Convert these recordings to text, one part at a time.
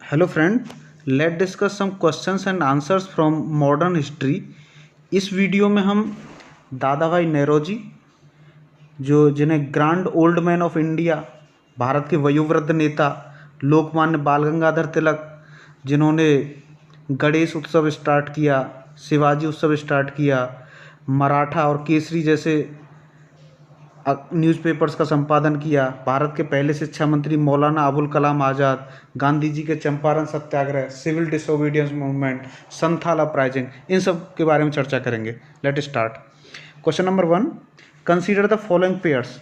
Hello friend, let discuss some questions and answers from modern history. इस video में हम Dadabhai Naoroji, जो जिन्हें grand old man of India, Bharat के वयोवृद्ध नेता, लोकमान्य बाल गंगाधर तिलक, जिन्होंने गणेश उत्सव स्टार्ट किया, शिवाजी उत्सव स्टार्ट किया, मराठा और केसरी जैसे न्यूज़पेपर्स का संपादन किया, भारत के पहले शिक्षा मंत्री मौलाना अबुल कलाम आज़ाद, गांधी जी के Champaran Satyagraha, civil disobedience movement, Santhal uprising, इन सब के बारे में चर्चा करेंगे। Let start. Question number 1, consider the following pairs.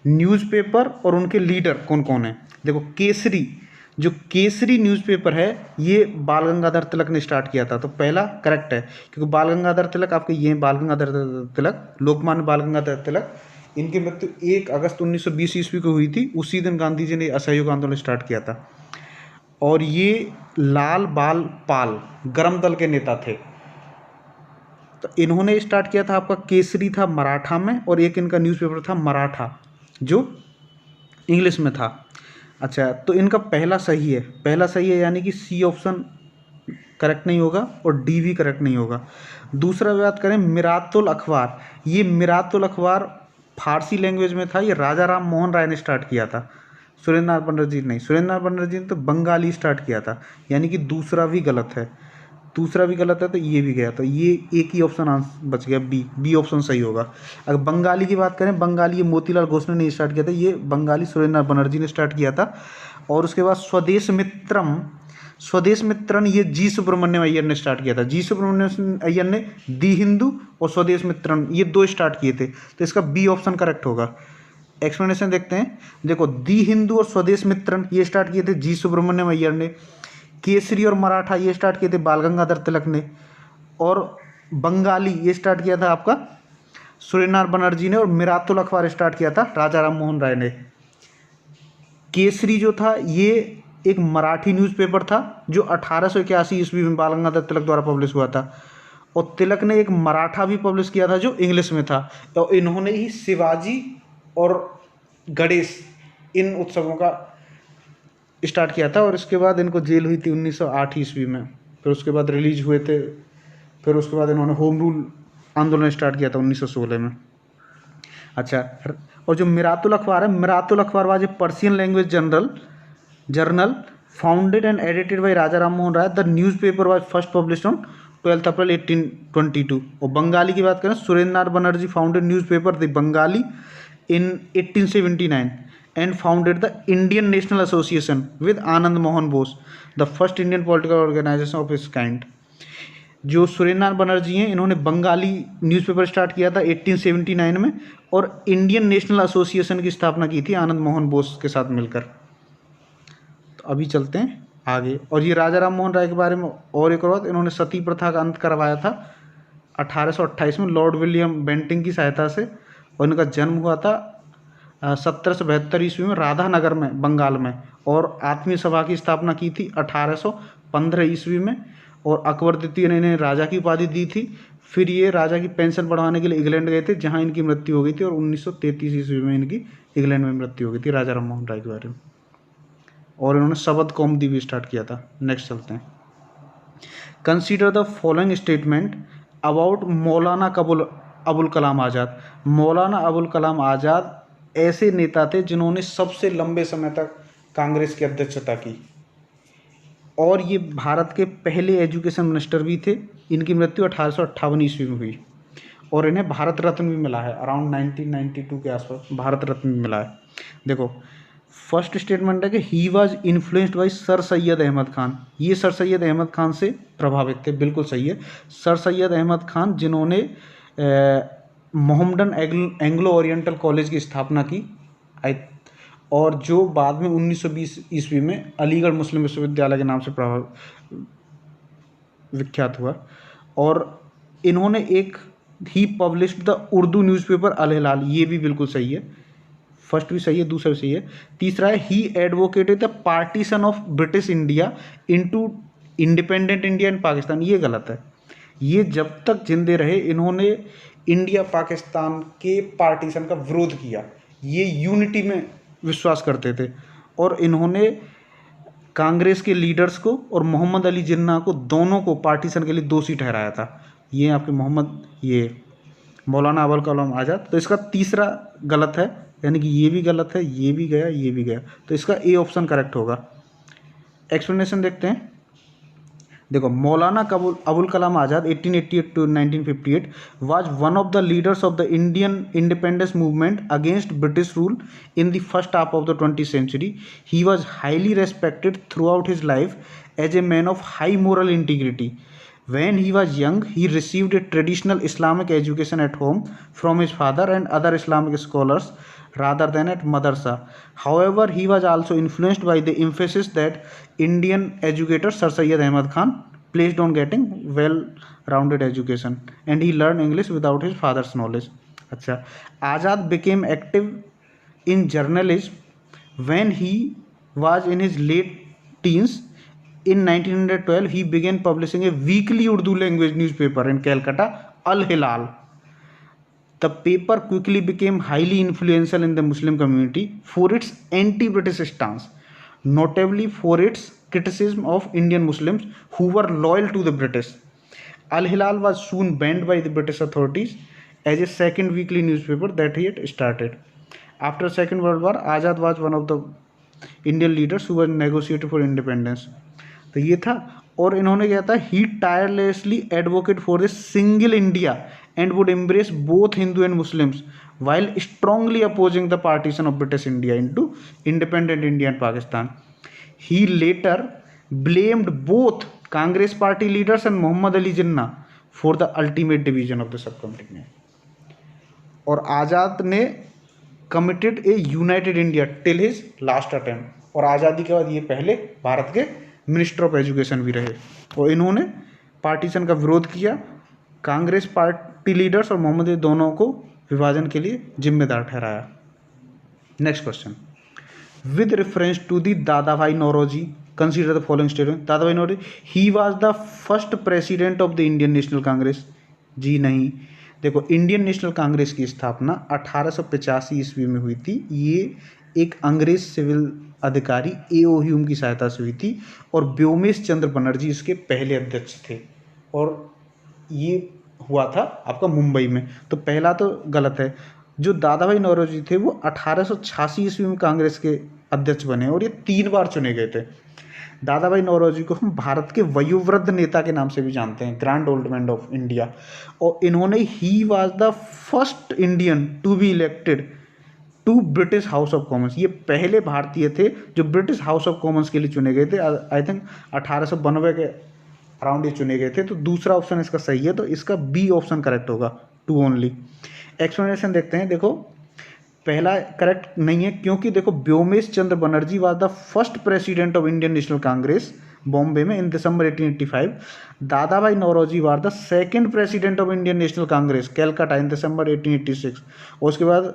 Newspaper और उनके लीडर कौन कौन है। देखो, केसरी, जो केसरी न्यूज़पेपर है ये बाल गंगाधर तिलक ने स्टार्ट किया था, तो पहला करेक्ट है, क्योंकि बाल गंगाधर तिलक आपके ये बाल गंगाधर तिलक, लोकमान्य बाल गंगाधर तिलक, इनकी मृत्यु 1 अगस्त 1920 ईस्वी को हुई थी। उसी दिन गांधी जी ने असहयोग आंदोलन स्टार्ट किया था। और ये लाल बाल पाल गरम दल के नेता थे। तो इन्होंने स्टार्ट किया था, आपका केसरी था मराठा में, और एक इनका न्यूज़पेपर था मराठा जो इंग्लिश में था। अच्छा, तो इनका पहला सही है, यानी कि सी ऑप्शन करेक्ट नहीं होगा और डी भी करेक्ट नहीं होगा। दूसरा बात करें मिरातुल अखबार, ये मिरातुल अखबार फारसी लैंग्वेज में था। ये राजा राम मोहन राय ने स्टार्ट किया था, सुरेंद्र नाथ बनर्जी नहीं। सुरेंद्र नाथ बनर्जी ने तो बंगाली स्टार्ट किया था, यानी कि दूसरा भी गलत है, तो ये भी गया। तो ये एक ही ऑप्शन बच गया, बी ऑप्शन सही होगा। अगर बंगाली की बात करें, बंगाली ये मोतीलाल घोष ने स्टार्ट किया था, ये बंगाली सुरेंद्र नाथ बनर्जी ने स्टार्ट किया था। और उसके बाद स्वदेश मित्रन ये जी सुब्रमण्यम अय्यर ने स्टार्ट किया था। जी सुब्रमण्यम अय्यर ने दी हिंदू और स्वदेश मित्रन ये 2 स्टार्ट किए थे, तो इसका बी ऑप्शन करेक्ट होगा। एक्सप्लेनेशन देखते हैं। देखो, दी हिंदू और स्वदेश मित्रन ये स्टार्ट किए थे जी सुब्रमण्यम अय्यर ने। केसरी और मराठा ये स्टार्ट किए थे बाल गंगाधर तिलक ने। और बंगाली ये स्टार्ट किया था आपका सुरेंद्र नाथ बनर्जी ने। और मिरातुल अखबार स्टार्ट किया था राजा राम मोहन राय ने। केसरी जो था ये एक मराठी न्यूज़पेपर था जो 1881 ईस्वी में बाल गंगाधर तिलक द्वारा पब्लिश हुआ था। और तिलक ने एक मराठा भी पब्लिश किया था जो इंग्लिश में था। तो इन्होंने ही शिवाजी और गणेश इन उत्सवों का स्टार्ट किया था। और इसके बाद इनको जेल हुई थी 1908 ईस्वी में। फिर उसके बाद रिलीज हुए थे। फिर उसके बाद इन्होंने होम रूल आंदोलन स्टार्ट किया था 1916 में। अच्छा, और जो मिरातुल अखबार है, Miratul Akhbar was a Persian language journal founded and edited by Raja Ram Mohan Roy. The newspaper was first published on 12 April 1822। और बंगाली की बात करें, Surendra Nath Banerjee founded newspaper the Bengali in 1879 and founded the Indian National Association with Anand Mohan Bose, the first Indian political organization of its kind। जो सुरेंद्र नाथ बनर्जी हैं, इन्होंने Bengali newspaper start किया था 1879 में, और इंडियन नेशनल एसोसिएशन की स्थापना की थी आनंद मोहन बोस के साथ मिलकर। तो अभी चलते हैं आगे। और ये राजा राम मोहन राय के बारे में और एक और बात, इन्होंने सती प्रथा का अंत करवाया था 1828 में लॉर्ड विलियम बेंटिंग की सहायता से। और इनका जन्म हुआ था 1772 ईस्वी में राधानगर में, बंगाल में। और आत्मीय सभा की स्थापना की थी 1815 ईस्वी में। और अकबर द्वितीय ने इन्हें राजा की उपाधि दी थी। फिर ये राजा की पेंशन बढ़वाने के लिए इंग्लैंड गए थे, जहां इनकी मृत्यु हो गई थी। और 1933 ईस्वी में इनकी इंग्लैंड में मृत्यु हो गई थी, राजा राम मोहन राय के बारे में। और इन्होंने शबद कौमुदी भी स्टार्ट किया था। नेक्स्ट चलते हैं। Consider the following statement about Maulana Abul Kalam Azad. Maulana Abul Kalam Azad ऐसे नेता थे जिन्होंने सबसे लंबे समय तक कांग्रेस की अध्यक्षता की। और ये भारत के पहले एजुकेशन मिनिस्टर भी थे। इनकी मृत्यु 1858 ईस्वी में हुई। और इन्हें भारत रत्न भी मिला है, अराउंड 1992 के आसपास भारत रत्न भी मिला है। देखो, फर्स्ट स्टेटमेंट है कि he was influenced by sir Syed Ahmed Khan. ये सर सैयद अहमद खान से प्रभावित थे, बिल्कुल सही है। सर सैयद अहमद खान जिन्होंने मोहम्मडन एंग्लो ओरिएंटल कॉलेज की स्थापना की, और जो बाद में 1920 ईस्वी में अलीगढ़ मुस्लिम विश्वविद्यालय के नाम से विख्यात हुआ। और इन्होंने एक ही पब्लिश्ड द उर्दू न्यूज़पेपर अल हिलाल। ये भी बिल्कुल सही है, फर्स्ट भी सही है, दूसरा भी सही है। तीसरा है ही advocated the partition of British India into independent India and Pakistan. ये गलत है। ये जब तक जिंदे रहे इन्होंने इंडिया पाकिस्तान के पार्टीशन का विरोध किया। ये यूनिटी में विश्वास करते थे। और इन्होंने कांग्रेस के लीडर्स को और मोहम्मद अली जिन्ना को, दोनों को पार्टीशन के लिए दोषी ठहराया था। ये आपके मौलाना अबुल कलाम आज़ाद। तो इसका तीसरा गलत है, यानी कि ये भी गलत है, ये भी गया, ये भी गया, तो इसका ए ऑप्शन करेक्ट होगा। एक्सप्लेनेशन देखते हैं। देखो, Maulana Abul Kalam Azad 1888 to 1958 was one of the leaders of the Indian independence movement against British rule in the first half of the 20th century. He was highly respected throughout his life as a man of high moral integrity. When he was young, he received a traditional Islamic education at home from his father and other Islamic scholars rather than at madrasa. However, he was also influenced by the emphasis that Indian educator Sir Syed Ahmad Khan placed on getting well-rounded education, and he learned English without his father's knowledge. अच्छा, Azad became active in journalism when he was in his late teens. In 1912, he began publishing a weekly Urdu language newspaper in Calcutta, Al Hilal. The paper quickly became highly influential in the Muslim community for its anti-British stance, notably for its criticism of Indian Muslims who were loyal to the British. Al Hilal was soon banned by the British authorities as a second weekly newspaper that he had started. After Second World War, Azad was one of the Indian leaders who were negotiating for independence. तो ये था। और इन्होंने क्या था, he tirelessly advocate for the single India and would embrace both Hindu and Muslims while strongly opposing the partition of British India into independent India and Pakistan. He later blamed both Congress party leaders and Muhammad Ali Jinnah for the ultimate division of the subcontinent. और आज़ाद ने committed a united India till his last attempt, और आज़ादी के बाद ये पहले भारत के minister of education भी रहे, और इन्होंने पार्टीशन का विरोध किया। कांग्रेस पार्टी लीडर्स और मोहम्मद अली दोनों को विभाजन के लिए जिम्मेदार ठहराया। Next question, with reference to the Dada Bhai Naoroji consider the following statement. Dada Bhai Naoroji, he was the first president of the Indian National Congress. जी नहीं। देखो, इंडियन नेशनल कांग्रेस की स्थापना 1885 ईस्वी में हुई थी। ये एक अंग्रेज सिविल अधिकारी A.O. ह्यूम की सहायता से हुई थी, और व्योमेश चंद्र बनर्जी इसके पहले अध्यक्ष थे, और ये हुआ था आपका मुंबई में। तो पहला तो गलत है। जो दादा भाई नौरोजी थे वो 1886 ईस्वी में कांग्रेस के अध्यक्ष बने, और ये 3 बार चुने गए थे। दादा भाई नौरोजी को हम भारत के वयोवृद्ध नेता के नाम से भी जानते हैं, grand old man of India. और इन्होंने he was the first Indian to be elected to British House of Commons. ये पहले भारतीय थे जो ब्रिटिश हाउस ऑफ कॉमन्स के लिए चुने गए थे। आई थिंक 1892 के अराउंड ये चुने गए थे। तो दूसरा ऑप्शन इसका सही है, तो इसका बी ऑप्शन करेक्ट होगा, 2 ओनली। एक्सप्लेनेशन देखते हैं। देखो, पहला करेक्ट नहीं है, क्योंकि देखो, Womesh Chandra Banerjee was the first president of Indian National Congress Bombay में in December 1885। Dada Bhai Naoroji was the second president of Indian National Congress Calcutta in December 1886। और उसके बाद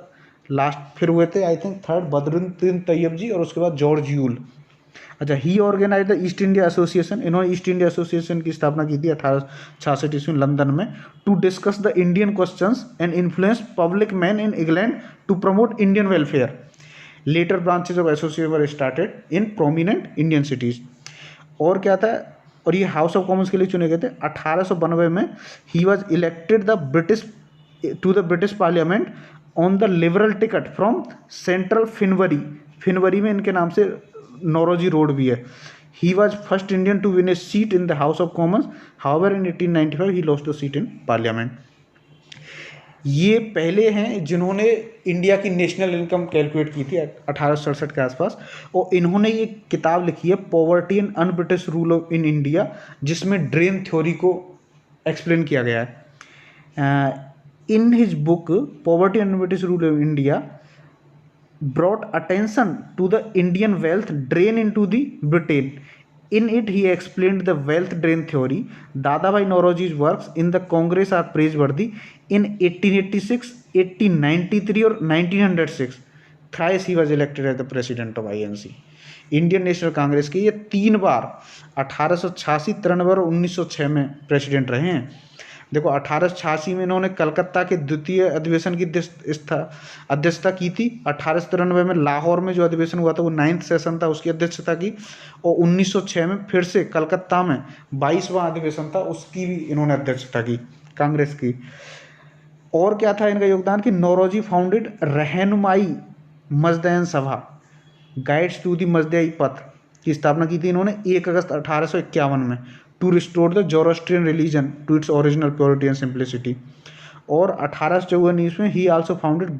लास्ट फिर हुए थे I think third Badruddin Tyab ji, और उसके बाद जॉर्ज यूल। अच्छा, he organize the East India Association. इन्होंने ईस्ट इंडिया एसोसिएशन की स्थापना की थी 1866 ईस्वी लंदन में, to discuss the Indian questions and influence public man in England to promote Indian welfare. Later branches of association were started in prominent Indian cities. और क्या था, और ये हाउस ऑफ कॉमन्स के लिए चुने गए थे। 1892 में he was elected the British parliament on the liberal ticket from Central Finsbury. Finsbury में इनके नाम से नौरोजी रोड भी है। He was first Indian to win a seat in the House of Commons, however in 1895 he lost the seat in parliament. ये पहले हैं जिन्होंने इंडिया की नेशनल इनकम कैलकुलेट की थी 1867 के आसपास, और इन्होंने ये किताब लिखी है poverty and un British rule in India, जिसमें ड्रेन थ्योरी को एक्सप्लेन किया गया है। In his book, Poverty and British Rule of India brought attention to the Indian wealth drain into the Britain. In it, he explained the wealth drain theory. Dadabhai Naoroji's works in the Congress are praiseworthy. In 1886, 1893 और 1906, thrice he was elected as the president of INC. Indian National Congress के ये 3 बार 1886, 93 और 1906 में president रहे हैं। देखो 1886 में इन्होंने कलकत्ता के द्वितीय अधिवेशन की अध्यक्षता की थी। 1893 में लाहौर में जो अधिवेशन हुआ था वो 9th सेशन था, उसकी अध्यक्षता की। और 1906 में फिर से कलकत्ता में 22वां अधिवेशन था, उसकी भी इन्होंने अध्यक्षता की, कांग्रेस की। और क्या था इनका योगदान कि नौरोजी फाउंडेड रहनुमाई मजदैन सभा, गाइड्स टू दी मजदई पथ की स्थापना की थी इन्होंने 1 अगस्त 1851 में, to restore the Zoroastrian religion to its original purity and simplicity. और 1854 में he also founded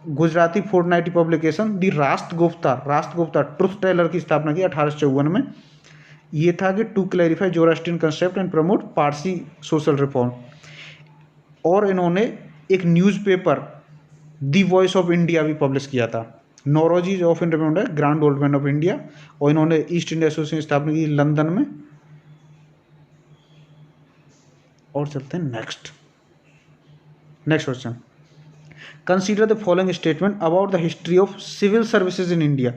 Gujarati fortnightly publication the Rast Goftar truth teller की स्थापना की 1854 में। ये था कि to clarify Zoroastrian concept and promote Parsi social reform. और इन्होंने एक newspaper the voice of India भी पब्लिश किया था। नौरोजी जो ऑफ इंडिया है grand old man of India, और इन्होंने ईस्ट इंडिया एसोसिएशन की स्थापना की लंदन में। और चलते हैं next question. Consider the following statement about the history of civil services in India.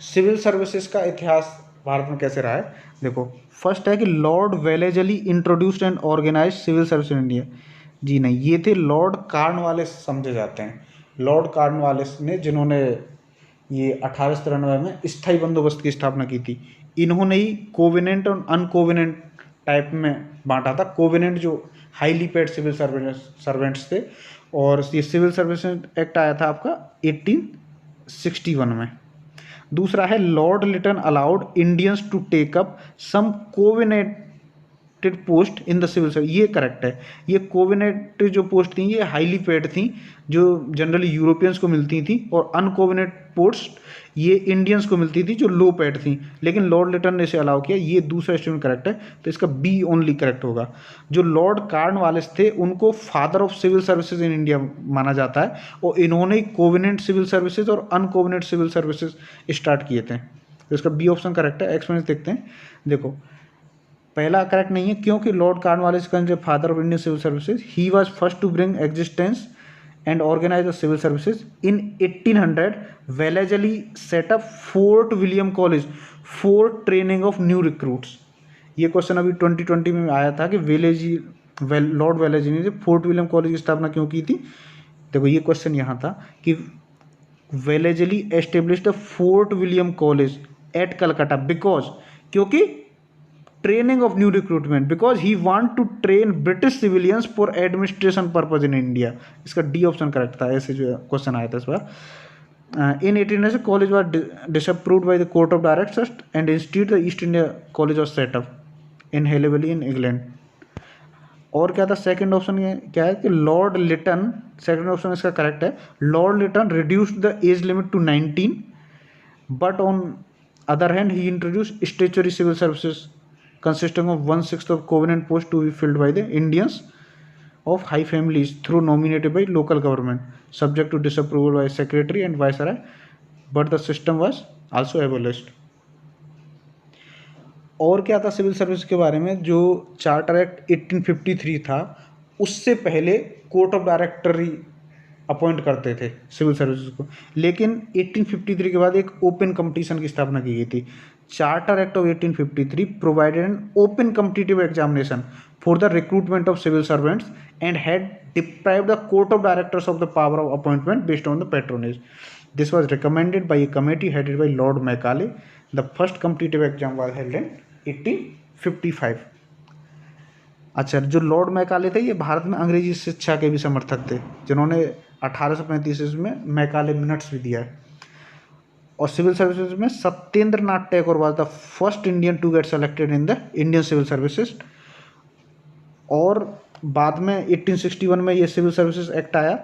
Civil services का इतिहास भारत में कैसे रहा है। देखो फर्स्ट है कि Lord Wellesley introduced and organize civil service in India. जी नहीं, ये थे लॉर्ड कॉर्नवालिस समझे जाते हैं। लॉर्ड कॉर्नवालिस ने, जिन्होंने ये 1893 में स्थायी बंदोबस्त की स्थापना की थी, इन्होंने ही कोविनेंट और अनकोविनेंट टाइप में बांटा था। कोविनेंट जो हाईली पेड सिविल सर्वेंट्स थे, और ये सिविल सर्विस एक्ट आया था आपका 1861 में। दूसरा है Lord Lytton allowed Indians to take up some covenanted post in the civil service. ये करेक्ट है। ये कोविनेटेड जो पोस्ट थी ये हाईली पेड थी, जो जनरली यूरोपियंस को मिलती थी, और अनकोविनेट पोस्ट ये इंडियंस को मिलती थी जो लो पेड थी, लेकिन लॉर्ड लिटन ने इसे अलाउ किया। ये दूसरा स्टेटमेंट करेक्ट है, तो इसका बी ओनली करेक्ट होगा। जो लॉर्ड कॉर्नवालिस थे उनको father of civil services in India माना जाता है, और इन्होंने कोविनेंट सिविल सर्विसेज और अनकोविनेंट सिविल सर्विसेज स्टार्ट किए थे, तो इसका बी ऑप्शन करेक्ट है। एक्सपीरियंस देखते हैं। देखो पहला करेक्ट नहीं है, क्योंकि Lord Cornwallis considered father of Indian civil services. He was first to bring existence and organize the civil services. In 1800, Wellesley set up Fort William College for training of new recruits. ये question अभी 2020 में आया था कि Lord वेलेजी ने fort William college की स्थापना क्यों की थी। देखो ये क्वेश्चन यहाँ था कि Wellesley established Fort William College at Calcutta because, क्योंकि training of new recruitment, because he want to train British civilians for administration purpose in India. इसका डी ऑप्शन करेक्ट था, ऐसे जो क्वेश्चन आया था इस बार। In 1800 college was disapproved by the court of directors and institute the East India college was set up in हेलेवली in England. और क्या था सेकंड ऑप्शन, क्या है कि लॉर्ड लिटन, सेकंड ऑप्शन इसका करेक्ट है। Lord Lytton reduced the age limit to 19, but on other hand he introduced statutory civil services consisting of 1/6 of covenant posts to be filled by the Indians of high families through nominated by local government, subject to disapproval by secretary and viceroy, but the system was also abolished. और क्या था civil service के बारे में, जो charter act 1853 था उससे पहले कोर्ट ऑफ डायरेक्टर ही अपॉइंट करते थे सिविल सर्विसेज को, लेकिन 1853 के बाद एक ओपन कंपटीशन की स्थापना की गई थी। Charter act of 1853 provided an open competitive examination for the recruitment of civil servants and had deprived the court of directors of the power of appointment based on the patronage. This was recommended by a committee headed by Lord Macaulay. The first competitive exam was held in 1855। अच्छा, जो Lord Macaulay थे ये भारत में अंग्रेजी शिक्षा के भी समर्थक थे, जिन्होंने 1835 में मैकाले मिनट्स भी दिया है। और सिविल सर्विसेज में Satyendra Nath Tagore was the first Indian to get selected in the Indian civil services. और बाद में 1861 में ये सिविल सर्विसेज एक्ट आया,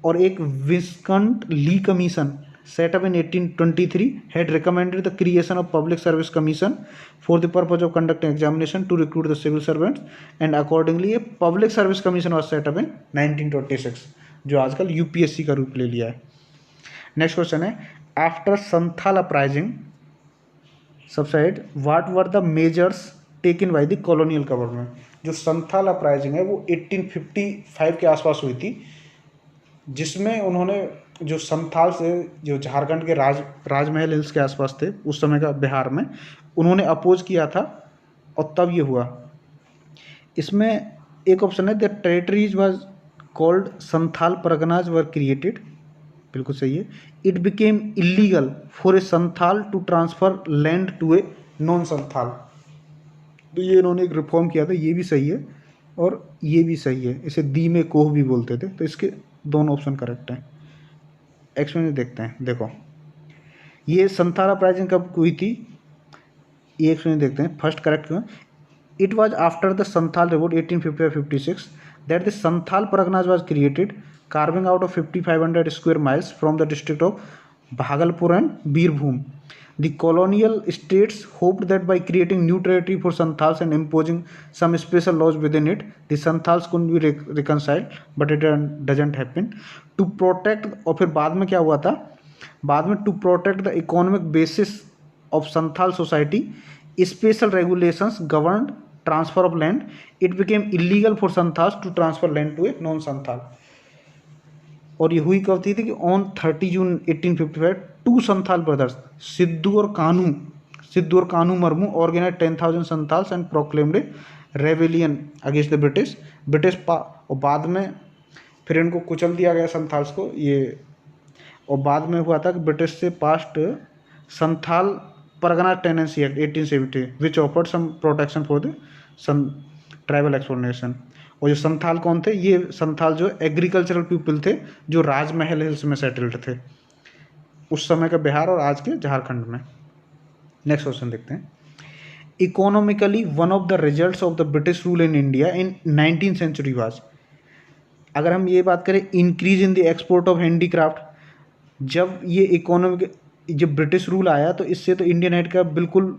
और एक विस्कंट ली commission set up in 1823 had recommended the creation of public service commission for the purpose of conducting examination to recruit the civil servants, and accordingly a public service commission was set up in 1926, जो आजकल UPSC का रूप ले लिया है। Next question है, after Santhal uprising subside what were the measures taken by the colonial government. जो Santhal uprising है वो 1855 के आसपास हुई थी, जिसमें उन्होंने जो संथाल से, जो झारखंड के राजमहल हिल्स के आसपास थे उस समय का बिहार में, उन्होंने अपोज किया था, और तब ये हुआ इसमें एक ऑप्शन है the territories was called Santhal Parganas were created, बिल्कुल सही है। It became illegal for a Santhal to transfer land to a non Santhal, तो ये इन्होंने एक रिफॉर्म किया था, ये भी सही है और ये भी सही है। इसे दी में कोह भी बोलते थे, तो इसके दोनों ऑप्शन करेक्ट हैं। एक्सप्लेन देखते हैं, देखो ये संथाल अपराइजिंग कब हुई थी, ये एक्सप्लेन देखते हैं। फर्स्ट करेक्ट क्यों, it was after the Santhal revolt 1855-56 that the Santhal Parganas was created, carving out of 5500 square miles from the district of Bhagalpur and Birbhum. The colonial states hoped that by creating new territory for Santhals and imposing some special laws within it, the Santhals couldn't be reconciled, but it doesn't happen. To protect, और फिर बाद में क्या हुआ था, बाद में to protect the economic basis of Santhal society, special regulations governed transfer of land. It became illegal for Santhals to transfer land to a non-Santhal. और ये हुई कब थी कि on 30 June 1855 two Santhal brothers Sidhu और Kanhu Murmu organize 10,000 Santhals and proclaimed a rebellion against the British और बाद में फिर इनको कुचल दिया गया संथाल्स को। ये और बाद में हुआ था कि ब्रिटिश से passed Santhal Pargana tenancy act 1870 which offered some protection for the tribal exploitation. और जो संथाल कौन थे, ये संथाल जो एग्रीकल्चरल पीपल थे जो राजमहल हिल्स में सेटल्ड थे उस समय का बिहार और आज के झारखंड में। नेक्स्ट क्वेश्चन देखते हैं। Economically one of the results of the British rule in India in 19th century was, अगर हम ये बात करें increase in the export of handicraft, जब ये इकोनॉमिक जब ब्रिटिश रूल आया तो इससे तो इंडियन हैंडीक्राफ्ट बिल्कुल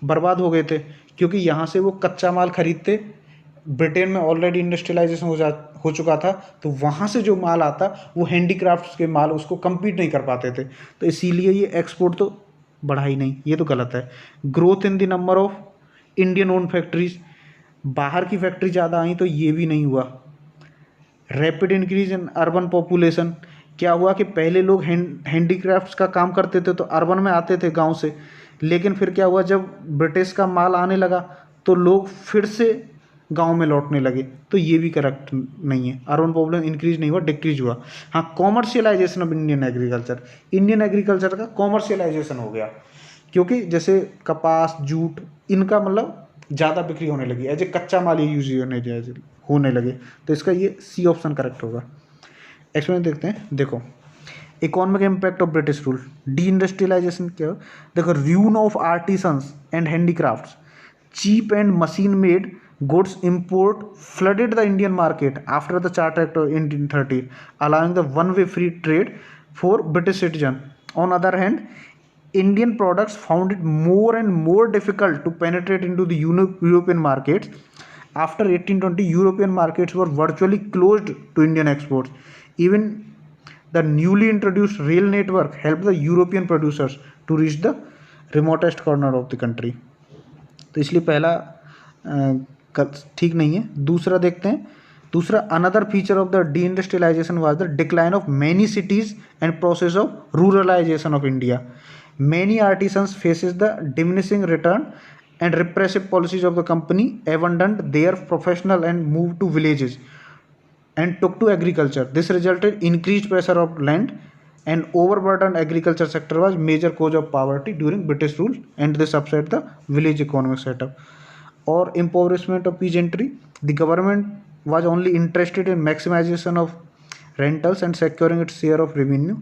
बर्बाद हो गए थे, क्योंकि यहाँ से वो कच्चा माल खरीदते, ब्रिटेन में ऑलरेडी इंडस्ट्रियलाइजेशन हो चुका था, तो वहाँ से जो माल आता वो हैंडीक्राफ्ट्स के माल उसको कम्पीट नहीं कर पाते थे, तो इसीलिए ये एक्सपोर्ट तो बढ़ा ही नहीं, ये तो गलत है। Growth in the number of Indian own factories, बाहर की फैक्ट्री ज़्यादा आई तो ये भी नहीं हुआ। Rapid increase in urban population, क्या हुआ कि पहले लोग हैंडीक्राफ्ट्स का काम करते थे तो अर्बन में आते थे गाँव से, लेकिन फिर क्या हुआ जब ब्रिटिश का माल आने लगा तो लोग फिर से गांव में लौटने लगे, तो ये भी करेक्ट नहीं है। अर्बन पॉपुलेशन इंक्रीज नहीं हुआ, डिक्रीज हुआ। हाँ, कॉमर्शियलाइजेशन ऑफ इंडियन एग्रीकल्चर का कॉमर्शियलाइजेशन हो गया, क्योंकि जैसे कपास जूट इनका मतलब ज़्यादा बिक्री होने लगी, एज ए कच्चा माल ये यूज होने लगे, तो इसका ये सी ऑप्शन करेक्ट होगा। एक्सप्लेन देखते हैं, देखो economic impact of British rule, deindustrialization क्या, देखो ruin of artisans and handicrafts, cheap and machine made goods import flooded the Indian market after the Charter Act of 1830, allowing the one-way free trade for British citizens. On other hand, Indian products found it more and more difficult to penetrate into the European markets. After 1820, European markets were virtually closed to Indian exports. Even the newly introduced rail network helped the European producers to reach the remotest corner of the country. तो इसलिए पहला ठीक नहीं है। दूसरा देखते हैं, दूसरा another feature of the deindustrialisation was the decline of many cities and process of ruralisation of India. Many artisans faces the diminishing return and repressive policies of the company abandoned their professional and moved to villages and took to agriculture. This resulted increased pressure of land and overburdened agriculture sector was major cause of poverty during British rule, and this upset the village economic setup. Or impoverishment of peasantry, the government was only interested in maximization of rentals and securing its share of revenue.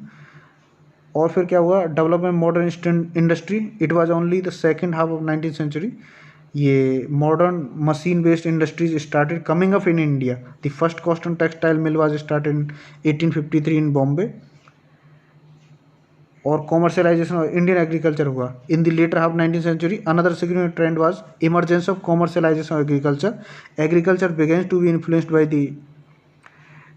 और फिर क्या हुआ, development modern industry, it was only the second half of 19th century, ये modern machine based industries started coming up in India. The first cotton textile mill was started in 1853 in Bombay. और commercialization of Indian agriculture हुआ in the later half 19th century. Another significant trend was emergence of commercialization of agriculture. Agriculture begins to be influenced by the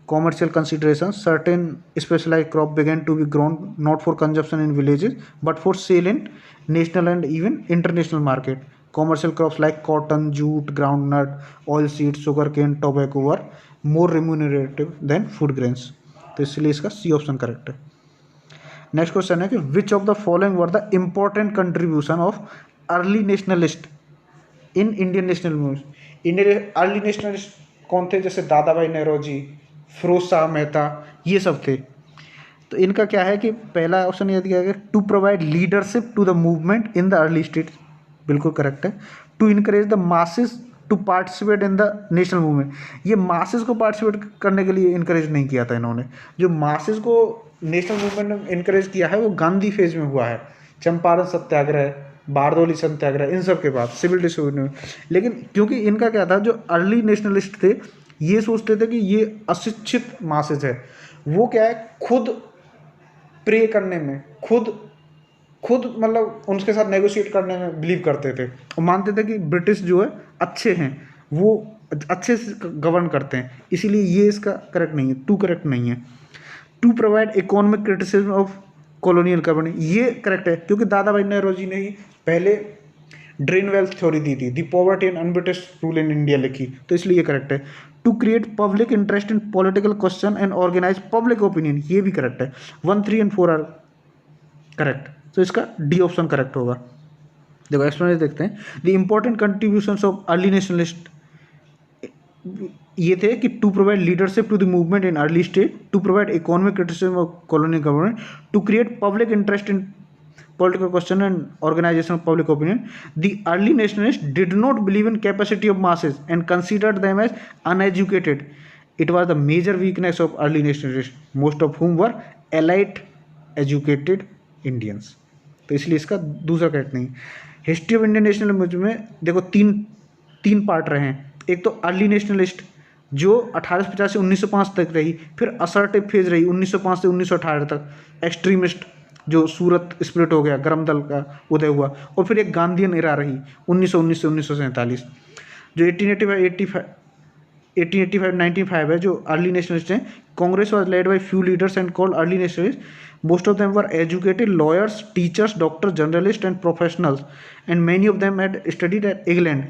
commercial considerations. Certain specialized crop began to be grown not for consumption in villages but for sale in national and even international market. Commercial crops like cotton, jute, groundnut, oilseed, sugarcane, tobacco were more remunerative than food grains. तो इसलिए इसका सी option correct है। Next question है कि विच of the following were the important contribution of early nationalist in Indian national movement. Indian early nationalist कौन थे? जैसे दादा भाई नौरोजी, फिरोज शाह मेहता, ये सब थे। तो इनका क्या है कि पहला ऑप्शन ये दिया गया, to provide leadership to the movement in the early state, बिल्कुल करेक्ट है। To encourage the masses to participate in the national movement, ये मासेस को पार्टिसिपेट करने के लिए इनकरेज नहीं किया था इन्होंने। जो मासेस को नेशनल मूवमेंट में इनकरेज किया है वो गांधी फेज में हुआ है, चंपारण सत्याग्रह, बारदौली सत्याग्रह, इन सब के बाद सिविल डिसोबीडियंस। लेकिन क्योंकि इनका क्या था, जो अर्ली नेशनलिस्ट थे ये सोचते थे कि ये अशिक्षित मासेस है, वो क्या है खुद प्रे करने में, खुद मतलब उनके साथ नेगोशिएट करने में बिलीव करते थे और मानते थे कि ब्रिटिश जो है अच्छे हैं, वो अच्छे से गवर्न करते हैं, इसीलिए ये इसका करेक्ट नहीं है, टू करेक्ट नहीं है। To provide economic criticism of colonial governing, ये करेक्ट है क्योंकि दादा भाई नौरोजी ने ही पहले ड्रेन वेल्थ थ्योरी दी थी, the poverty and unBritish rule in India लिखी, तो इसलिए ये करेक्ट है। To create public interest in political question and organize public opinion, ये भी करेक्ट है। 1, 3 and 4 आर करेक्ट, तो इसका डी ऑप्शन करेक्ट होगा। देखो एक्सप्लेनेशन देखते हैं। The important contributions of early nationalist ये थे कि to provide leadership to the movement in early state, to provide economic criticism of colonial government, to create public interest in political question and organization of public opinion. The early nationalists did not believe in capacity of masses and considered them as uneducated. It was the major weakness of early nationalists, most of whom were elite educated Indians. तो इसलिए इसका दूसरा correct नहीं। History of Indian nationalism में देखो तीन part रहे हैं। एक तो अर्ली नेशनलिस्ट जो 1850 से 1905 तक रही, फिर असर्टिव फेज रही 1905 से 1918 तक, एक्सट्रीमिस्ट जो सूरत स्प्लिट हो गया, गरम दल का उदय हुआ, और फिर एक गांधीयन इरा रही 1919 से 1947। जो 1885-1905 है जो अर्ली नेशनलिस्ट हैं। Congress was led by few leaders and called early nationalist, most of them were educated lawyers, teachers, doctor, journalist and professionals and many of them had studied at England.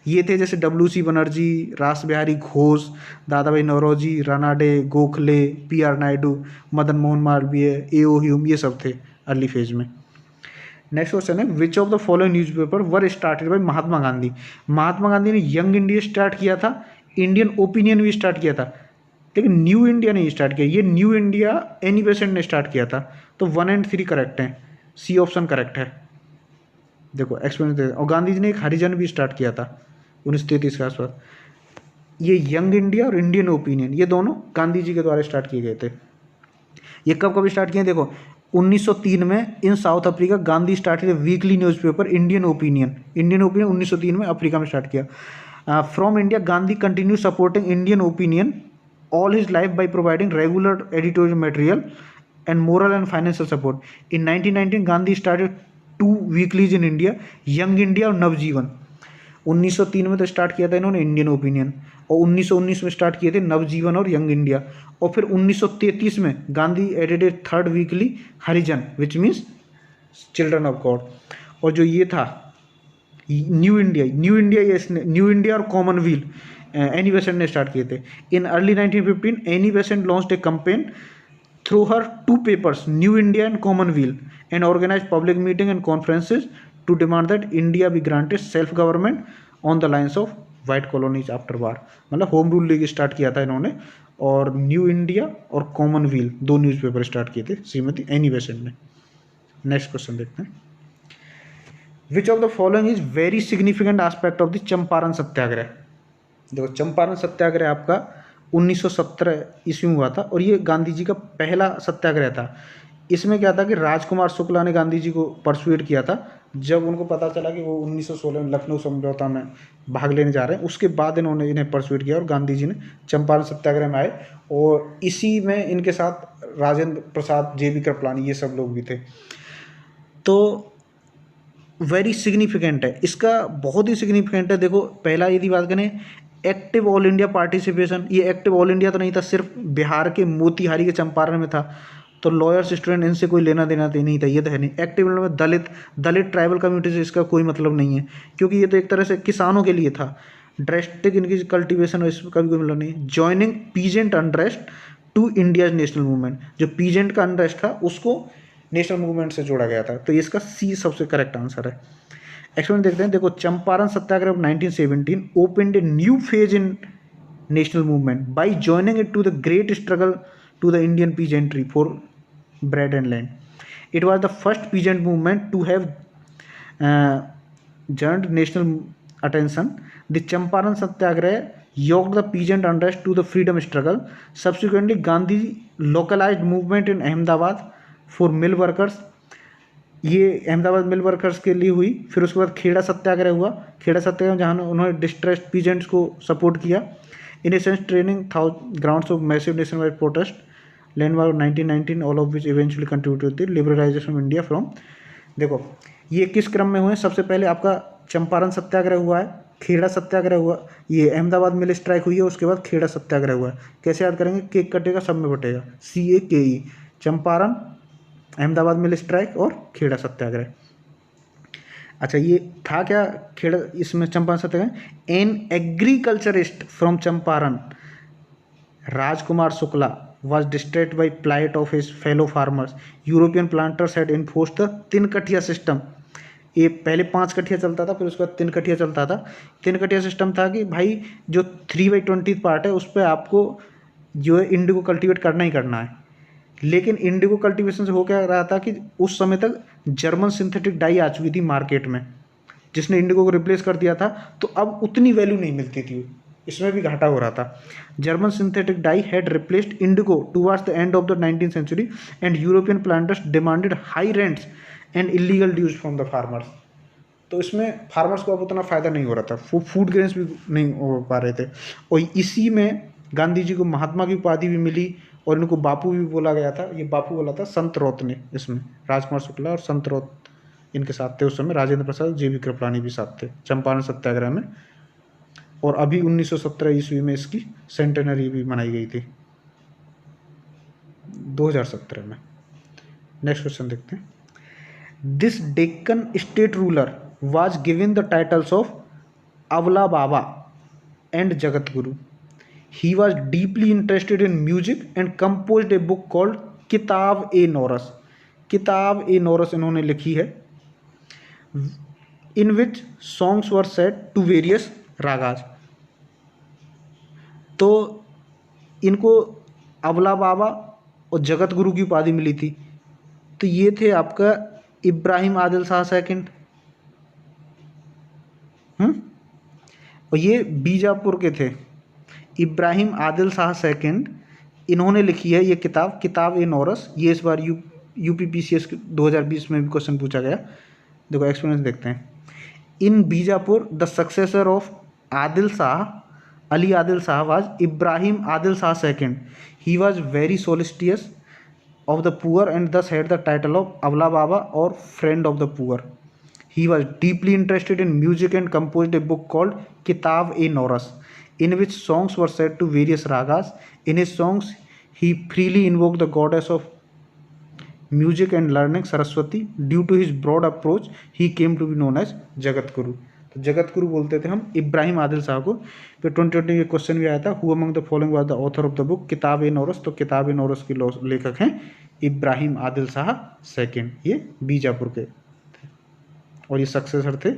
ये थे जैसे WC Banerjee, रास Bihari Ghosh, Dada Bhai Naoroji, Ranade, Gokhale, PR Naidu, Madan Mohan Malaviya, A.O. Hume, ये सब थे early phase में। Next question है, which of the following newspaper were started by Mahatma Gandhi. Mahatma Gandhi ने यंग इंडिया स्टार्ट किया था, इंडियन ओपिनियन भी स्टार्ट किया था, लेकिन न्यू इंडिया नहीं स्टार्ट किया। ये न्यू इंडिया एनी बेसेंट ने स्टार्ट किया था। तो 1 and 3 करेक्ट हैं, सी ऑप्शन करेक्ट है। देखो एक्सप्लेन, और गांधी जी ने एक हरिजन भी स्टार्ट किया था 1933 के आसपास। ये यंग इंडिया और इंडियन ओपिनियन ये दोनों गांधी जी के द्वारा स्टार्ट किए गए थे। ये कब स्टार्ट किए? देखो 1903 में in South Africa Gandhi started weekly newspaper Indian Opinion 1903 में अफ्रीका में स्टार्ट किया। From India Gandhi continue supporting Indian Opinion all his life by providing regular editorial material and moral and financial support. In 1919, Gandhi started 2 weeklies in India, Young India और नवजीवन। 1903 में तो start किया था इन्होंने Indian opinion, और 1919 में start किए थे नवजीवन और यंग इंडिया, और फिर 1933 में Gandhi edited 3rd weekly Harijan which means children of God. और जो ये था न्यू इंडिया और कॉमनवेल्थ एनी बेसेंट ने स्टार्ट किए थे। In early 1915 Annie Besant launched a campaign through her 2 papers New India and Commonwealth and organize public meeting and conferences to demand that India be granted self government on the lines of white colonies after war. मतलब home rule league start किया था इन्होंने, और New India और Commonwealth 2 newspaper start किए थे Shrimati Annie Besant ने। Next question देखते हैं, which of the following is very significant aspect of the Champaran Satyagraha. देखो चंपारण सत्याग्रह आपका 1917 ईस्वी में हुआ था, और ये गांधी जी का पहला सत्याग्रह था। इसमें क्या था कि राजकुमार शुक्ला ने गांधी जी को परसुएड किया था, जब उनको पता चला कि वो 1916 में लखनऊ समझौता में भाग लेने जा रहे हैं, उसके बाद इन्होंने इन्हें परसुएड किया और गांधी जी ने चंपारण सत्याग्रह में आए, और इसी में इनके साथ राजेंद्र प्रसाद, JB कृपलानी, ये सब लोग भी थे। तो वेरी सिग्निफिकेंट है, इसका बहुत ही सिग्निफिकेंट है। देखो पहला यदि बात करें एक्टिव ऑल इंडिया पार्टिसिपेशन, ये एक्टिव ऑल इंडिया तो नहीं था, सिर्फ बिहार के मोतिहारी के चंपारण में था, तो लॉयर्स स्टूडेंट इनसे कोई लेना देना नहीं था, ये तो है नहीं। एक्टिव में दलित ट्राइबल कम्युनिटी से इसका कोई मतलब नहीं है, क्योंकि ये तो एक तरह से किसानों के लिए था। ड्रेस्टिक इनकी कल्टिवेशन और इसका भी कोई मतलब नहीं। Joining peasant unrest to India national movement, जो पीजेंट का अनरेस्ट था उसको नेशनल मूवमेंट से जोड़ा गया था, तो इसका सी सबसे करेक्ट आंसर है। एक्सपेरिमेंट देखते हैं। देखो, Champaran Satyagraha of 1917 opened a new phase in national movement by joining it to the great struggle to the Indian peasantry for bread and land. It was the first peasant movement to have garnered national attention. The Champaran Satyagraha yoked the peasant unrest to the freedom struggle. Subsequently, Gandhi localized movement in Ahmedabad for mill workers. ये अहमदाबाद मिल workers के लिए हुई। फिर उसके बाद खेड़ा सत्याग्रह हुआ। खेड़ा सत्याग्रह जहाँ उन्होंने डिस्ट्रेस्ड पीजेंट्स को सपोर्ट किया। In a sense training grounds of massive nation wide protest landmark 1919 all of which eventually contributed to the liberalization of India from. देखो, ये किस क्रम में हुए? सबसे पहले आपका चंपारण सत्याग्रह हुआ है, खेड़ा सत्याग्रह हुआ, ये अहमदाबाद मिल स्ट्राइक हुई है, उसके बाद खेड़ा सत्याग्रह हुआ है। कैसे याद करेंगे? केक कटेगा सब में बटेगा, CAKE। Champaran, Ahmedabad mill strike और खेड़ा सत्याग्रह। अच्छा, ये था क्या खेड़ा? इसमें Champaran Satyagraha. An agriculturist from Champaran, Rajkumar Shukla, was distressed by plight of his fellow farmers. European planters had enforced the तीन कठिया सिस्टम। ये पहले 5 कठिया चलता था, फिर उसके बाद 3 कठिया चलता था। 3 कठिया सिस्टम था कि भाई जो 3/20 पार्ट है उस पर आपको जो है इंडिगो कल्टीवेट करना ही करना है। लेकिन इंडिगो कल्टीवेशन से हो क्या रहा था कि उस समय तक जर्मन सिंथेटिक डाई आ चुकी थी मार्केट में, जिसने इंडिगो को रिप्लेस कर दिया था। तो अब उतनी वैल्यू नहीं मिलती थी, इसमें भी घाटा हो रहा था। German synthetic dye had replaced indigo towards the end of the 19th century and European planters demanded high rents and illegal dues from the farmers. तो इसमें फार्मर्स को अब उतना फ़ायदा नहीं हो रहा था, फूड ग्रेन्स भी नहीं हो पा रहे थे। और इसी में गांधी जी को महात्मा की उपाधि भी मिली और इनको बापू भी बोला गया था। ये बापू बोला था संत रौत ने, इसमें राजकुमार शुक्ला और संत रौत इनके साथ थे उस समय। राजेंद्र प्रसाद, JB कृपलानी भी साथ थे चंपारण सत्याग्रह में। और अभी 1917 ईस्वी में इसकी सेंटेनरी भी मनाई गई थी 2017 में। नेक्स्ट क्वेश्चन देखते हैं। This Deccan state ruler was given the titles of Abla Baba and Jagat Guru. He was deeply interested in music and composed a book called Kitab e Nauras. Kitab e Nauras इन्होंने लिखी है, in which songs were set to various ragas. तो इनको अवला बाबा और जगत गुरु की उपाधि मिली थी। तो ये थे आपका इब्राहिम आदिल शाह सेकंड, और ये बीजापुर के थे। इब्राहिम आदिल शाह सेकंड, इन्होंने लिखी है ये किताब, किताब ए नौरस। ये इस बार UPPCS 2020 में भी क्वेश्चन पूछा गया। देखो एक्सप्लेनेशन देखते हैं। In Bijapur the successor of Adil Shah, Ali Adil Shah, was Ibrahim Adil Shah II. He was very solicitous of the poor and thus had the title of Avla Baba or friend of the poor. He was deeply interested in music and composed a book called Kitab e Noras, in which songs were set to various ragas. In his songs, he freely invoked the goddess of music and learning, Saraswati. Due to his broad approach, he came to be known as Jagat Guru. तो जगत गुरु बोलते थे हम इब्राहिम आदिल शाह को। फिर 2020 के question भी आया था, who among the following was the author of the book किताब ए नौरस। तो किताब ए नौरस के लेखक हैं इब्राहिम आदिल शाह सेकंड, ये बीजापुर के थे और ये सक्सेसर थे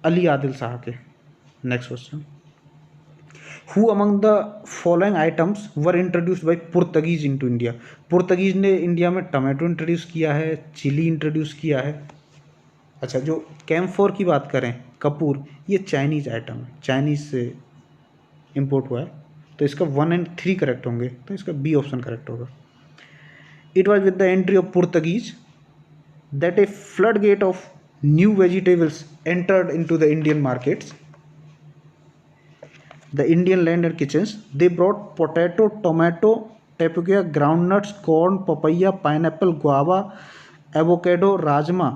अली आदिल शाह के। Next question, who among the following items were introduced by Portuguese into India. Portuguese ने इंडिया में टमाटो इंट्रोड्यूस किया है, चिली इंट्रोड्यूस किया है। अच्छा, जो कैम्फोर की बात करें, कपूर, ये चाइनीज़ आइटम है, चाइनीज़ से इंपोर्ट हुआ है। तो इसका 1 और 3 करेक्ट होंगे, तो इसका B ऑप्शन करेक्ट होगा। It was with the entry of Portuguese that a flood gate of new vegetables entered in to the Indian markets, the Indian land and kitchens. They brought potato, tomato, tapioca, groundnuts, corn, papaya, pineapple, guava, avocado, rajma,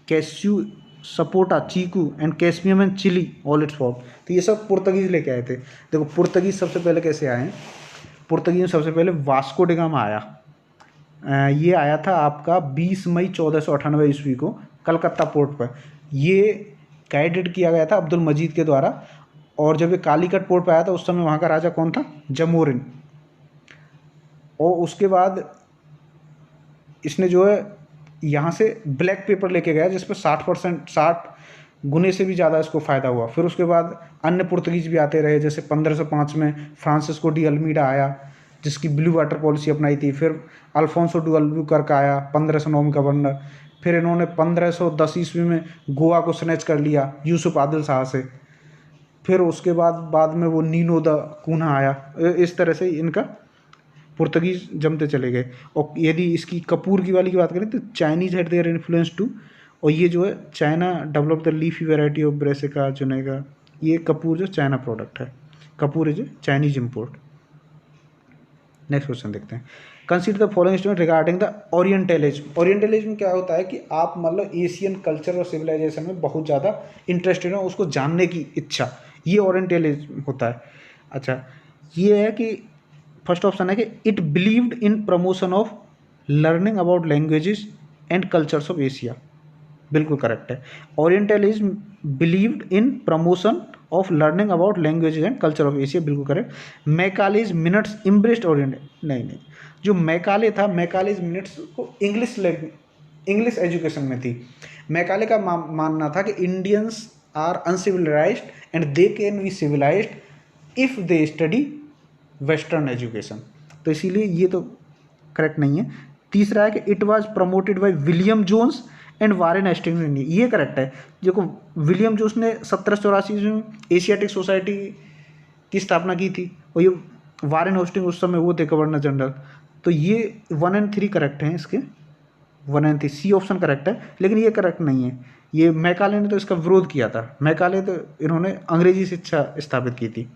cashew, sapota, chikoo and capsicum and chilli all its form. तो ये सब Portuguese लेके आए थे। देखो Portuguese सबसे पहले कैसे आए हैं। पुर्तगीज में सबसे पहले वास्को डी गामा आया। ये आया था आपका 20 मई 1498 ईस्वी को कलकत्ता पोर्ट पर। ये गाइडेड किया गया था अब्दुल मजीद के द्वारा। और जब ये कालीकट पोर्ट पर आया था उस समय वहाँ का राजा कौन था? जमोरिन। और उसके बाद इसने जो है यहाँ से ब्लैक पेपर लेके गया जिस पर 60% 60 गुने से भी ज़्यादा इसको फ़ायदा हुआ। फिर उसके बाद अन्य पुर्तगीज भी आते रहे, जैसे 1505 में फ्रांसिस्को डी अल्मीडा आया जिसकी ब्लू वाटर पॉलिसी अपनाई थी। फिर अल्फोंसो डू अल्बुकर्क आया 1509 में गवर्नर। फिर इन्होंने 1510 ईस्वी में गोवा को स्नैच कर लिया यूसुफ आदिल शाह से। फिर उसके बाद में वो नीनो द कून्हा आया। इस तरह से इनका पुर्तगीज जमते चले गए। और यदि इसकी कपूर की वाली की बात करें तो Chinese had their influence too, और ये जो है China develop the leafy variety of brassica juncea. ये कपूर जो चाइना प्रोडक्ट है, कपूर is a Chinese import. Next question देखते हैं। Consider the following statement regarding the orientalism. Orientalism क्या होता है कि आप मतलब एशियन कल्चर और सिविलाइजेशन में बहुत ज़्यादा इंटरेस्टेड हो, उसको जानने की इच्छा, ये ओरिएंटलिज्म होता है। अच्छा, ये है कि फर्स्ट ऑप्शन है कि it believed in promotion of learning about languages and cultures of Asia, बिल्कुल करेक्ट है। Orientalism believed in promotion of learning about languages and culture of Asia, बिल्कुल correct. Macaulay's minutes embraced Orient, नहीं, जो Macaulay था, Macaulay's minutes को English education में थी। Macaulay का मानना था कि Indians are uncivilised and they can be civilised if they study western education, तो इसीलिए ये तो करेक्ट नहीं है। तीसरा है कि it was promoted by William Jones and Warren Hastings India, ये करेक्ट है। देखो विलियम जोन्स ने 1784 में एशियाटिक सोसाइटी की स्थापना की थी, और ये वारेन हेस्टिंग्स उस समय वो थे गवर्नर जनरल। तो ये 1 और 3 करेक्ट हैं इसके, 1 और 3, सी ऑप्शन करेक्ट है। लेकिन ये करेक्ट नहीं है, ये मैकाले ने तो इसका विरोध किया था। मैकाले तो इन्होंने अंग्रेजी शिक्षा स्थापित की थी।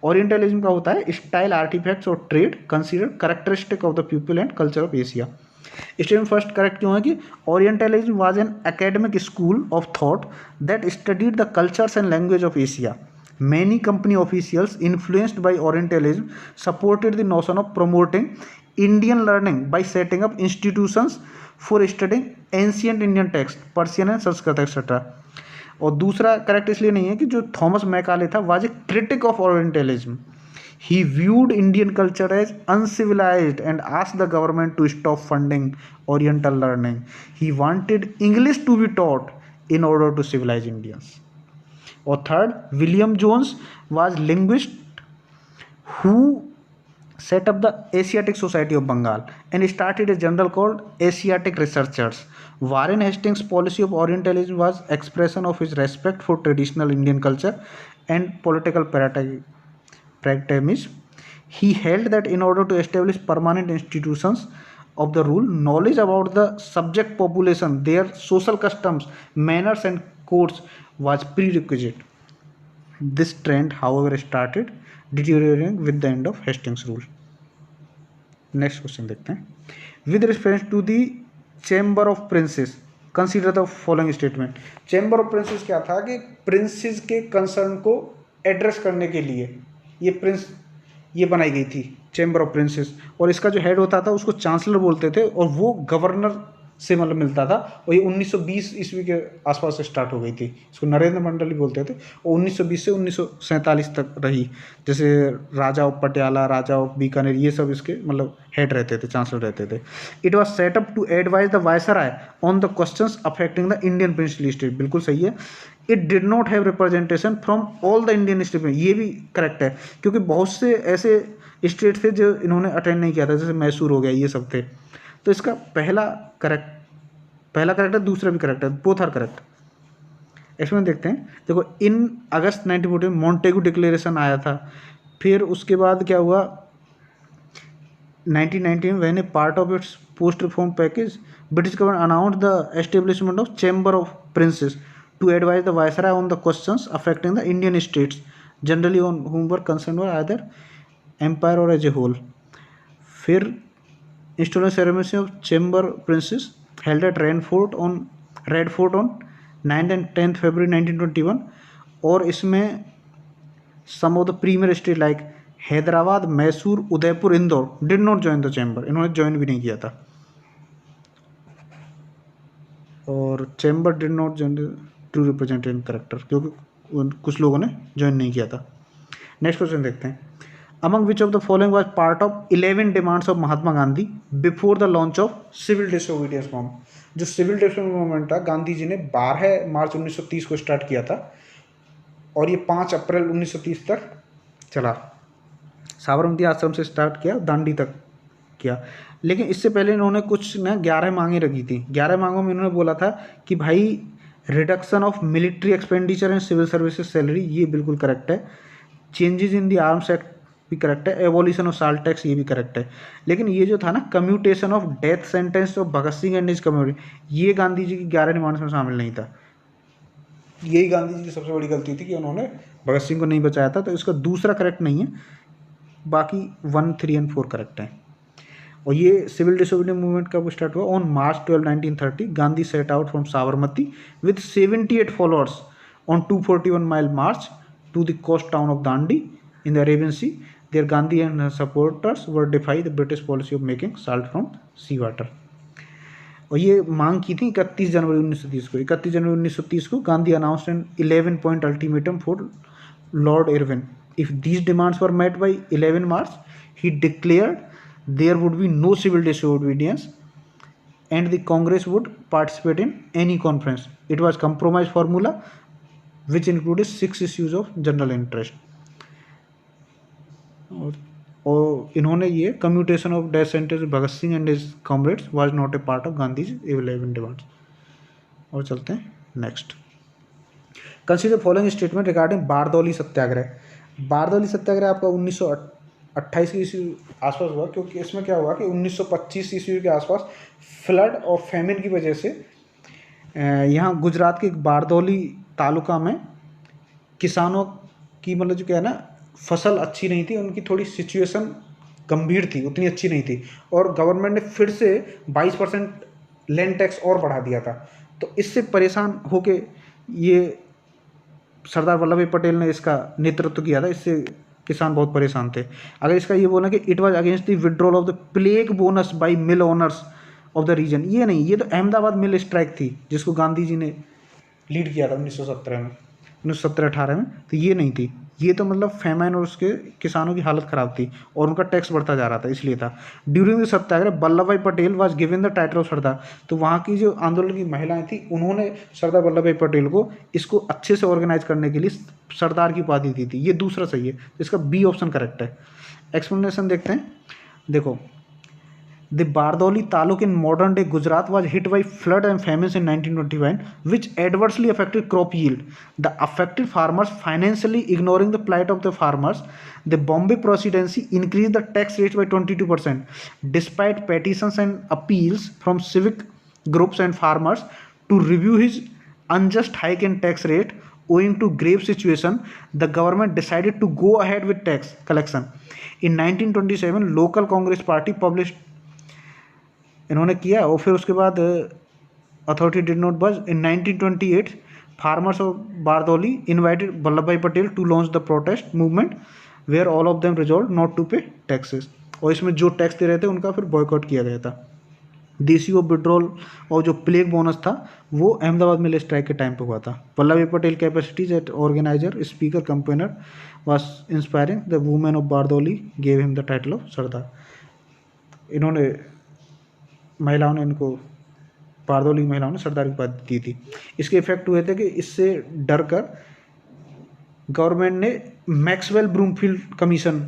ओरिएंटलिज्म का होता है स्टाइल, आर्टिफैक्ट्स और trade consider characteristic of the people and culture of Asia. Statement first correct क्यों है कि orientalism was an academic school of thought that studied the cultures and language of Asia. Many company officials influenced by Orientalism supported the notion of promoting Indian learning by setting up institutions for studying ancient Indian texts, Persian and Sanskrit etc. और दूसरा correct इसलिए नहीं है कि जो Thomas Macaulay था was a critic of orientalism. He viewed Indian culture as uncivilised and asked the government to stop funding oriental learning. He wanted English to be taught in order to civilise Indians. और third, William Jones was linguist who set up the Asiatic Society of Bengal and started a journal called Asiatic Researchers. Warren Hastings' policy of Orientalism was expression of his respect for traditional Indian culture and political pragmatism. He held that in order to establish permanent institutions of the rule, knowledge about the subject population, their social customs, manners and codes was prerequisite. This trend, however, started deteriorating with the end of Hastings rule. Next question देखते हैं। With reference to the chamber of princes consider the following statement. Chamber of princes क्या था कि princess के concern को address करने के लिए ये बनाई गई थी चैम्बर ऑफ प्रिंसेस, और इसका जो हेड होता था उसको चांसलर बोलते थे, और वो गवर्नर से मतलब मिलता था। और ये 1920 ईस्वी के आसपास से स्टार्ट हो गई थी, इसको नरेंद्र मंडल बोलते थे, और 1920 से 1947 तक रही। जैसे राजा ऑफ पटियाला, राजा ऑफ बीकानेर, ये सब इसके मतलब हेड रहते थे, चांसलर रहते थे। It was set up to advise the viceroy on the questions affecting the Indian princely state, बिल्कुल सही है। It did not have representation from all the Indian state, ये भी करेक्ट है, क्योंकि बहुत से ऐसे स्टेट थे जो इन्होंने अटेंड नहीं किया था, जैसे मैसूर हो गया, ये सब थे। तो इसका पहला करेक्ट है, दूसरा भी करेक्ट है, बोथ आर करेक्ट। इसमें देखते हैं, देखो इन अगस्त 1940 मॉन्टेगू डिक्लेरेशन आया था। फिर उसके बाद क्या हुआ, 1919 में when a part of its post reform package British government announced the establishment of chamber of princes to advise the viceroy on the questions affecting the Indian states generally on whom were concerned were either empire or as a whole. फिर installation ceremony of chamber princess held at Red Fort on 9th and 10th February 1921, और इसमें some of the premier state like Hyderabad, Mysore, Udaipur, Indore did not join the chamber, इन्होंने join भी नहीं किया था। और chamber did not join to representative character, क्योंकि कुछ लोगों ने ज्वाइन नहीं किया था। नेक्स्ट क्वेश्चन देखते हैं। among which of the following was part of 11 demands of Mahatma Gandhi before the launch of civil disobedience movement। जो सिविल डिसोबीडियंस मूवमेंट था गांधी जी ने 12 मार्च 1930 को स्टार्ट किया था और ये 5 अप्रैल 1930 तक चला। साबरमती आश्रम से स्टार्ट किया, दांडी तक किया। लेकिन इससे पहले इन्होंने कुछ ना 11 मांगें रखी थी। 11 मांगों में इन्होंने बोला था कि भाई reduction of military expenditure and civil services salary, ये बिल्कुल करेक्ट है। Changes in the arms act भी करेक्ट है। एबॉलिशन ऑफ साल्ट टैक्स, ये भी करेक्ट है। लेकिन ये जो था ना commutation of death sentence of Bhagat Singh and his community, ये गांधी जी की 11 डिमांड्स में शामिल नहीं था। यही गांधी जी की सबसे बड़ी गलती थी कि उन्होंने भगत सिंह को नहीं बचाया था। तो इसका दूसरा करेक्ट नहीं है, बाकी 1, 3 एंड 4 करेक्ट हैं। और ये सिविल डिसोबीडियंस मूवमेंट कब स्टार्ट हुआ? On March 12, 1930 Gandhi set out from Sabarmati with 78 followers on 241 mile march to the coast town of Dandi in the Arabian sea. There Gandhi and supporters were defy the British policy of making salt from sea water. और ये मांग की थी 31 जनवरी 1930 को। 31 जनवरी 1930 को Gandhi announced an 11-point ultimatum for Lord Irwin. If these demands were met by 11 March he declared there would be no civil disobedience and the Congress would participate in any conference. It was compromise formula which included 6 issues of general interest. और इन्होंने ये commutation of death sentence Bhagat Singh and his comrades was not a part of Gandhi's 11 demands. और चलते हैं next. Consider following statement regarding Bardoli Satyagraha. Bardoli Satyagraha आपका 1928 की ईस्वी आसपास हुआ, क्योंकि इसमें क्या हुआ कि 1925 ईस्वी के आसपास फ्लड और फैमिन की वजह से यहाँ गुजरात के बारदौली तालुका में किसानों की मतलब जो क्या है ना फसल अच्छी नहीं थी, उनकी थोड़ी सिचुएशन गंभीर थी, उतनी अच्छी नहीं थी। और गवर्नमेंट ने फिर से 22% लैंड टैक्स और बढ़ा दिया था। तो इससे परेशान होके ये सरदार वल्लभ भाई पटेल ने इसका नेतृत्व किया था। इससे किसान बहुत परेशान थे। अगर इसका ये बोलना कि it was against the withdrawal of the plague bonus by mill owners of the region, ये नहीं, ये तो अहमदाबाद मिल स्ट्राइक थी जिसको गांधी जी ने लीड किया था 1917-18 में। तो ये नहीं थी, ये तो मतलब फैमाइन और उसके किसानों की हालत ख़राब थी और उनका टैक्स बढ़ता जा रहा था, इसलिए था। During the Satyagraha Vallabh Bhai Patel was given the title of Sardar. तो वहाँ की जो आंदोलन की महिलाएं थी उन्होंने सरदार वल्लभ भाई पटेल को इसको अच्छे से ऑर्गेनाइज करने के लिए सरदार की उपाधि दी थी। ये दूसरा सही है, इसका बी ऑप्शन करेक्ट है। एक्सप्लेनेशन देखते हैं। देखो, the Bardoli Taluk in modern day Gujarat was hit by flood and famines in 1921, which adversely affected crop yield. The affected farmers financially ignoring the plight of the farmers, the Bombay Presidency increased the tax rates by 22%. Despite petitions and appeals from civic groups and farmers to review his unjust hike in tax rate, owing to grave situation, the government decided to go ahead with tax collection. In 1927, local Congress party published इन्होंने किया और फिर उसके बाद authority did not budge. In 1928 farmers of Bardoli invited Vallabh Bhai Patel to launch the protest movement where all of them resolve not to pay taxes. और इसमें जो tax दे रहे थे उनका फिर बॉयकॉट किया गया था। देसी ऑफ विड्रॉल और जो प्लेग बोनस था वो अहमदाबाद मिल स्ट्राइक के टाइम पे हुआ था। Vallabh Bhai Patel capacities at organiser speaker campaigner was inspiring the women of Bardoli gave him the title of Sardar. इन्होंने महिलाओं ने इनको बारदौली महिलाओं ने सरदार की उपाधि दी थी। इसके इफेक्ट हुए थे कि इससे डर कर गवर्नमेंट ने मैक्सवेल ब्रूमफील्ड कमीशन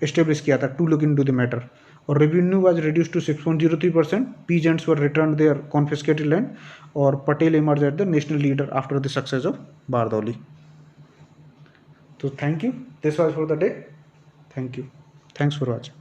एस्टेब्लिश किया था to look into the matter. और revenue was reduce to 6.03%। Peasants were return their confiscated land और Patel emerge at the national leader after the success of Bardoli. तो thank you, this was for the day. Thank you, thanks for watching.